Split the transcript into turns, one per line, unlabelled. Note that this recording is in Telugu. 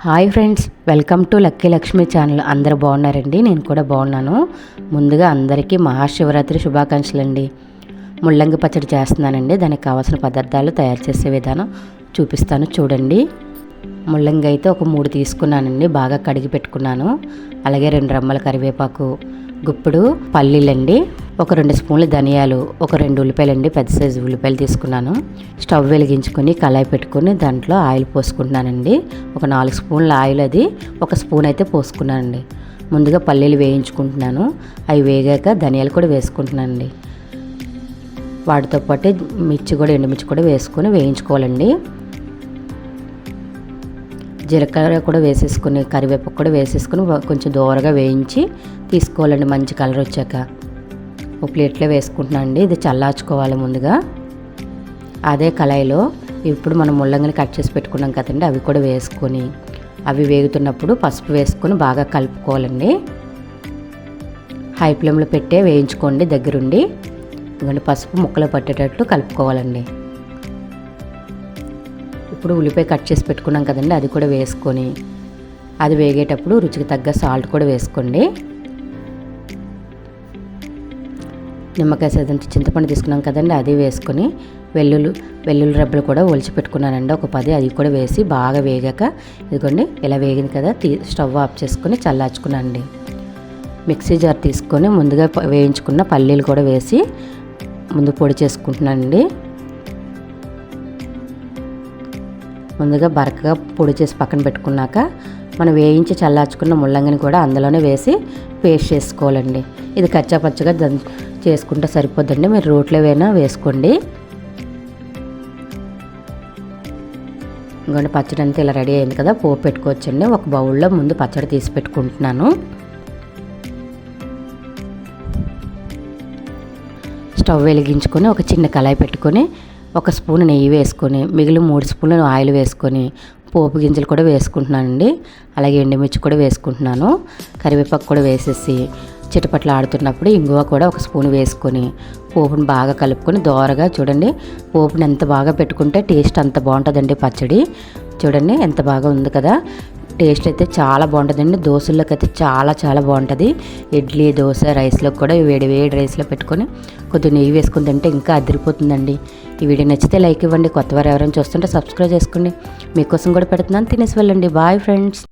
Hi friends, welcome to lucky Lakshmi channel. అందరూ బాగున్నారండి? నేను కూడా బాగున్నాను. ముందుగా అందరికీ మహాశివరాత్రి శుభాకాంక్షలు అండి. ముల్లంగి పచ్చడి చేస్తున్నానండి. దానికి కావాల్సిన పదార్థాలు తయారు చేసే విధానం చూపిస్తాను చూడండి. ముల్లంగి అయితే ఒక 3 తీసుకున్నానండి, బాగా కడిగి పెట్టుకున్నాను. అలాగే 2 రెమ్మల కరివేపాకు, గుప్పుడు పల్లీలండి, ఒక 2 స్పూన్ల ధనియాలు, ఒక 2 ఉల్లిపాయలండి, పెద్ద సైజు ఉల్లిపాయలు తీసుకున్నాను. స్టవ్ వెలిగించుకొని కళాయి పెట్టుకొని దాంట్లో ఆయిల్ పోసుకుంటున్నానండి. ఒక 4 స్పూన్ల ఆయిల్, అది 1 స్పూన్ అయితే పోసుకున్నానండి. ముందుగా పల్లీలు వేయించుకుంటున్నాను. అవి వేగాక ధనియాలు కూడా వేసుకుంటున్నానండి. వాటితో పాటు ఎండుమిర్చి కూడా వేసుకొని వేయించుకోవాలండి. జీలకర్ర కూడా వేసేసుకుని, కరివేపాకు కూడా వేసేసుకుని కొంచెం దూరగా వేయించి తీసుకోవాలండి. మంచి కలర్ వచ్చాక ఒక ప్లేట్లో వేసుకుంటున్నాను అండి. ఇది చల్లార్చుకోవాలి ముందుగా. అదే కళాయిలో ఇప్పుడు మనం ముల్లంగిని కట్ చేసి పెట్టుకున్నాం కదండి, అవి కూడా వేసుకొని, అవి వేగుతున్నప్పుడు పసుపు వేసుకొని బాగా కలుపుకోవాలండి. హై ఫ్లేమ్లో పెట్టే వేయించుకోండి దగ్గరుండి. ఎందుకంటే పసుపు ముక్కలు పట్టేటట్లు కలుపుకోవాలండి. ఇప్పుడు ఉల్లిపాయ కట్ చేసి పెట్టుకున్నాం కదండి, అది కూడా వేసుకొని, అది వేగేటప్పుడు రుచికి తగ్గ సాల్ట్ కూడా వేసుకోండి. నిమ్మకాయ సైజంత చింతపండు తీసుకున్నాం కదండి, అది వేసుకొని వెల్లుల్లి రెబ్బలు కూడా ఒలిచి పెట్టుకున్నానండి, ఒక 10. అది కూడా వేసి బాగా వేగాక, ఇదిగోండి ఇలా వేగింది కదా, స్టవ్ ఆఫ్ చేసుకొని చల్లార్చుకున్నానండి. మిక్సీ జార్ తీసుకొని ముందుగా వేయించుకున్న పల్లీలు కూడా వేసి ముందు పొడి చేసుకుంటున్నానండి. ముందుగా బరకగా పొడి చేసి పక్కన పెట్టుకున్నాక మనం వేయించి చల్లార్చుకున్న ముల్లంగిని కూడా అందులోనే వేసి పేస్ట్ చేసుకోవాలండి. ఇది కచ్చా పచ్చగా చేసుకుంటే సరిపోద్దండి. మీరు రోట్లో వేనా వేసుకోండి. ఇంకొండి పచ్చడి అంతా ఇలా రెడీ అయింది కదా, పోపు పెట్టుకోవచ్చండి. ఒక బౌల్లో ముందు పచ్చడి తీసి పెట్టుకుంటున్నాను. స్టవ్ వెలిగించుకొని ఒక చిన్న కళాయి పెట్టుకొని 1 స్పూన్ నెయ్యి వేసుకొని, మిగిలిన 3 స్పూన్లు ఆయిల్ వేసుకొని పోపు గింజలు కూడా వేసుకుంటున్నానండి. అలాగే ఎండుమిర్చి కూడా వేసుకుంటున్నాను. కరివేపాకు కూడా వేసేసి చిటపట్లు ఆడుతున్నప్పుడు ఇంగువ కూడా 1 స్పూన్ వేసుకొని పోపుని బాగా కలుపుకొని దోరగా, చూడండి పోపుని ఎంత బాగా పెట్టుకుంటే టేస్ట్ అంత బాగుంటుందండి పచ్చడి. చూడండి ఎంత బాగా ఉంది కదా, టేస్ట్ అయితే చాలా బాగుంటుందండి. దోశల్లోకి అయితే చాలా బాగుంటుంది. ఇడ్లీ, దోశ, రైస్లోకి కూడా వేడి రైస్లో పెట్టుకొని కొద్దిగా నెయ్యి వేసుకుని తింటే ఇంకా అదిరిపోతుందండి. ఈ వీడియో నచ్చితే లైక్ ఇవ్వండి. కొత్తవారు ఎవరైనా చూస్తుంటే సబ్స్క్రైబ్ చేసుకోండి. మీకోసం కూడా పెడుతున్నాను, తినేసి వెళ్ళండి. Bye friends.